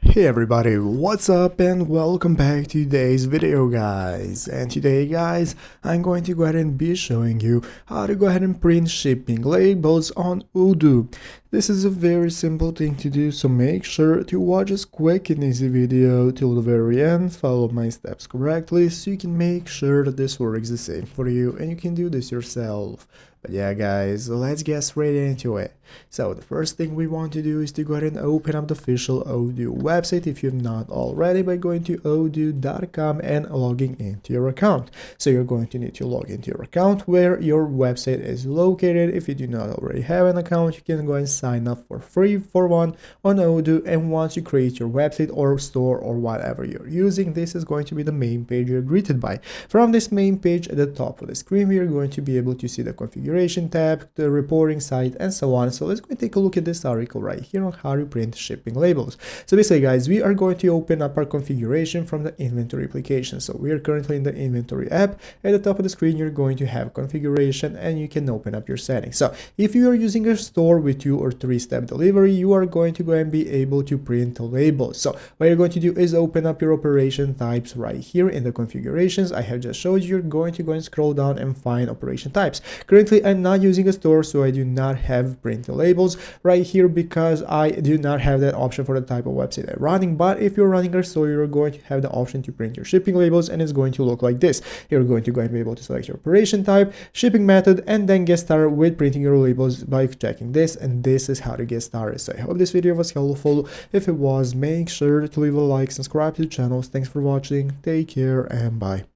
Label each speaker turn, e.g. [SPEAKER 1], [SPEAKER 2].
[SPEAKER 1] Hey everybody, what's up and welcome back to today's video guys. And today guys, I'm going to go ahead and be showing you how to go ahead and print shipping labels on Odoo. This is a very simple thing to do, so make sure to watch this quick and easy video till the very end, follow my steps correctly so you can make sure that this works the same for you and you can do this yourself. But yeah guys, let's get straight into it. So the first thing we want to do is to go ahead and open up the official Odoo website if you've not already by going to odoo.com and logging into your account. So you're going to need to log into your account where your website is located. If you do not already have an account, you can go and sign up for free for one on Odoo, and once you create your website or store or whatever you're using, this is going to be the main page you're greeted by. From this main page at the top of the screen, we are going to be able to see the configuration tab, the reporting site, and so on. So let's go and take a look at this article right here on how to print shipping labels. So basically guys, we are going to open up our configuration from the inventory application. So we are currently in the inventory app. At the top of the screen, you're going to have configuration and you can open up your settings. So if you are using a store with 2 or 3 step delivery, you are going to go and be able to print labels. So what you're going to do is open up your operation types right here in the configurations I have just showed you. You're going to go and scroll down and find operation types. Currently I'm not using a store, so I do not have print labels right here because I do not have that option for the type of website I'm running. But if you're running a store, you're going to have the option to print your shipping labels, and it's going to look like this. You're going to go and be able to select your operation type, shipping method, and then get started with printing your labels by checking this, and this is how to get started. So I hope this video was helpful. If it was, make sure to leave a like, subscribe to the channel. Thanks for watching, take care, and bye.